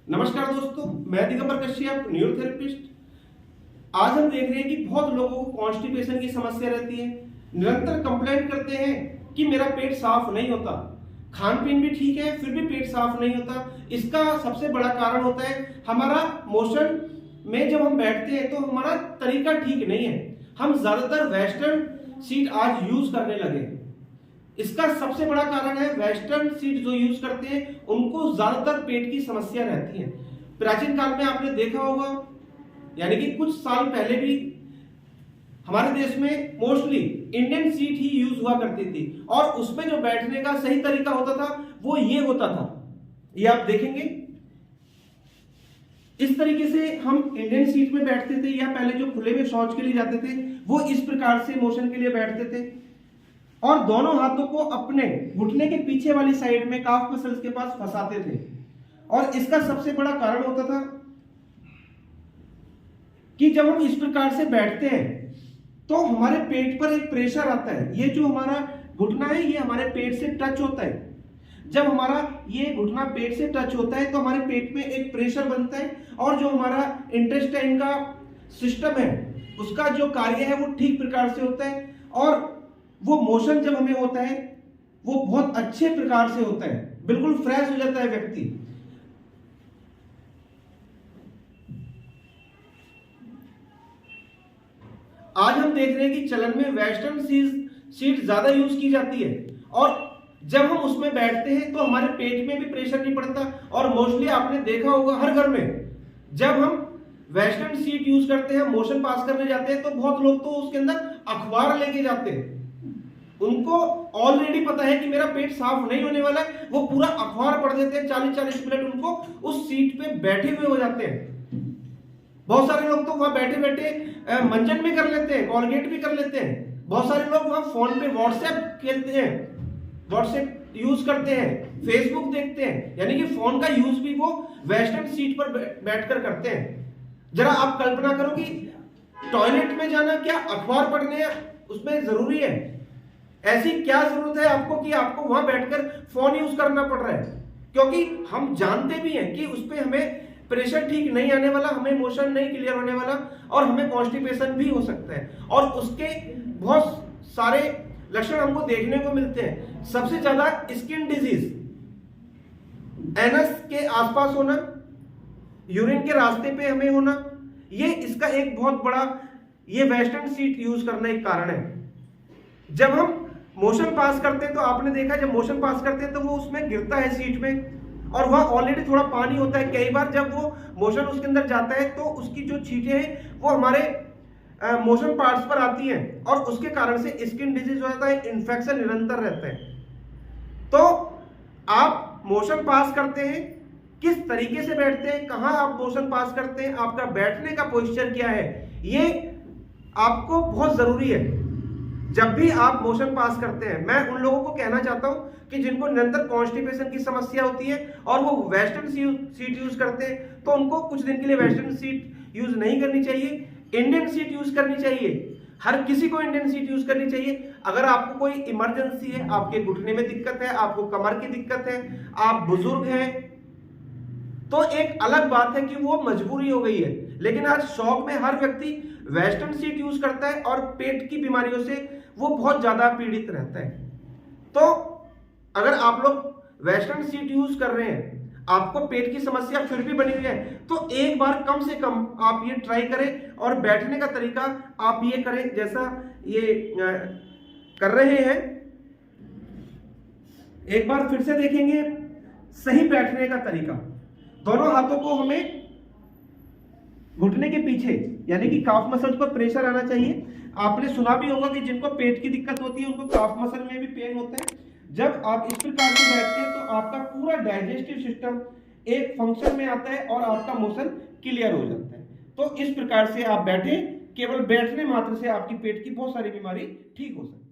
नमस्कार दोस्तों, मैं दिगंबर कश्यप, न्यूरोथेरेपिस्ट। आज हम देख रहे हैं कि बहुत लोगों को कॉन्स्टिपेशन की समस्या रहती है। निरंतर कंप्लेंट करते हैं कि मेरा पेट साफ नहीं होता, खान पीन भी ठीक है फिर भी पेट साफ नहीं होता। इसका सबसे बड़ा कारण होता है हमारा मोशन में जब हम बैठते हैं तो हमारा तरीका ठीक नहीं है। हम ज्यादातर वेस्टर्न सीट आज यूज करने लगे। इसका सबसे बड़ा कारण है वेस्टर्न सीट जो यूज करते हैं उनको ज्यादातर पेट की समस्या रहती है। प्राचीन काल में आपने देखा होगा, यानी कि कुछ साल पहले भी हमारे देश में मोस्टली इंडियन सीट ही यूज हुआ करती थी और उसमें जो बैठने का सही तरीका होता था वो ये होता था। ये आप देखेंगे इस तरीके से हम इंडियन सीट में बैठते थे, या पहले जो खुले में शौच के लिए जाते थे वो इस प्रकार से मोशन के लिए बैठते थे और दोनों हाथों को अपने घुटने के पीछे वाली साइड में काफ मसल्स के पास फंसाते थे। और इसका सबसे बड़ा कारण होता था कि जब हम इस प्रकार से बैठते हैं तो हमारे पेट पर एक प्रेशर आता है। ये जो हमारा घुटना है ये हमारे पेट से टच होता है। जब हमारा ये घुटना पेट से टच होता है तो हमारे पेट में एक प्रेशर बनता है और जो हमारा इंटेस्टाइन का सिस्टम है उसका जो कार्य है वो ठीक प्रकार से होता है और वो मोशन जब हमें होता है वो बहुत अच्छे प्रकार से होता है, बिल्कुल फ्रेश हो जाता है व्यक्ति। आज हम देख रहे हैं कि चलन में वेस्टर्न सीट ज्यादा यूज की जाती है और जब हम उसमें बैठते हैं तो हमारे पेट में भी प्रेशर नहीं पड़ता। और मोस्टली आपने देखा होगा हर घर में जब हम वेस्टर्न सीट यूज करते हैं, मोशन पास करने जाते हैं तो बहुत लोग तो उसके अंदर अखबार लेके जाते हैं। उनको ऑलरेडी पता है कि मेरा पेट साफ नहीं होने वाला है, वो पूरा अखबार पढ़ देते हैं। 40-40 मिनट उनको उस सीट पे बैठे हुए हो जाते हैं। बहुत सारे लोग तो वहां बैठे बैठे मंजन भी कर लेते हैं, कॉलगेट भी कर लेते हैं। बहुत सारे लोग वहां फोन पे व्हाट्सएप खेलते हैं, व्हाट्सएप यूज करते हैं, फेसबुक देखते हैं, यानी कि फोन का यूज भी वो वेस्टर्न सीट पर बैठकर करते हैं। जरा आप कल्पना करो कि टॉयलेट में जाना क्या अखबार पढ़ने उसमें जरूरी है? ऐसी क्या जरूरत है आपको कि आपको वहां बैठकर फोन यूज करना पड़ रहा है? क्योंकि हम जानते भी हैं कि उस पर हमें प्रेशर ठीक नहीं आने वाला, हमें मोशन नहीं क्लियर होने वाला और हमें कॉन्स्टिपेशन भी हो सकता है। और उसके बहुत सारे लक्षण हमको देखने को मिलते हैं। सबसे ज्यादा स्किन डिजीज, एनस के आसपास होना, यूरिन के रास्ते पे हमें होना, ये इसका एक बहुत बड़ा ये वेस्टर्न सीट यूज करना एक कारण है। जब हम मोशन पास करते हैं तो आपने देखा जब मोशन पास करते हैं तो वो उसमें गिरता है सीट में और वह ऑलरेडी थोड़ा पानी होता है। कई बार जब वो मोशन उसके अंदर जाता है तो उसकी जो छींटे हैं वो हमारे मोशन पार्ट्स पर आती हैं और उसके कारण से स्किन डिजीज हो जाता है, इन्फेक्शन निरंतर रहता है। तो आप मोशन पास करते हैं, किस तरीके से बैठते हैं, कहां आप मोशन पास करते हैं, आपका बैठने का पोस्चर क्या है, ये आपको बहुत जरूरी है जब भी आप मोशन पास करते हैं। मैं उन लोगों को कहना चाहता हूं कि जिनको निरंतर कॉन्स्टिपेशन की समस्या होती है और वो वेस्टर्न सीट यूज करते हैं तो उनको कुछ दिन के लिए वेस्टर्न सीट यूज नहीं करनी चाहिए, इंडियन सीट यूज करनी चाहिए। हर किसी को इंडियन सीट यूज करनी चाहिए। अगर आपको कोई इमरजेंसी है, आपके घुटने में दिक्कत है, आपको कमर की दिक्कत है, आप बुजुर्ग हैं, तो एक अलग बात है कि वो मजबूरी हो गई है। लेकिन आज शौक में हर व्यक्ति वेस्टर्न सीट यूज करता है और पेट की बीमारियों से वो बहुत ज्यादा पीड़ित रहता है। तो अगर आप लोग वेस्टर्न सीट यूज कर रहे हैं, आपको पेट की समस्या फिर भी बनी हुई है, तो एक बार कम से कम आप ये ट्राई करें और बैठने का तरीका आप ये करें जैसा ये कर रहे हैं। एक बार फिर से देखेंगे सही बैठने का तरीका। दोनों हाथों को हमें घुटने के पीछे यानी कि काफ मसल्स पर प्रेशर आना चाहिए। आपने सुना भी होगा कि जिनको पेट की दिक्कत होती है उनको काफ मसल में भी पेन होता है। जब आप इस प्रकार से बैठते हैं तो आपका पूरा डाइजेस्टिव सिस्टम एक फंक्शन में आता है और आपका मोशन क्लियर हो जाता है। तो इस प्रकार से आप बैठे, केवल बैठने मात्र से आपकी पेट की बहुत सारी बीमारी ठीक हो सकती है।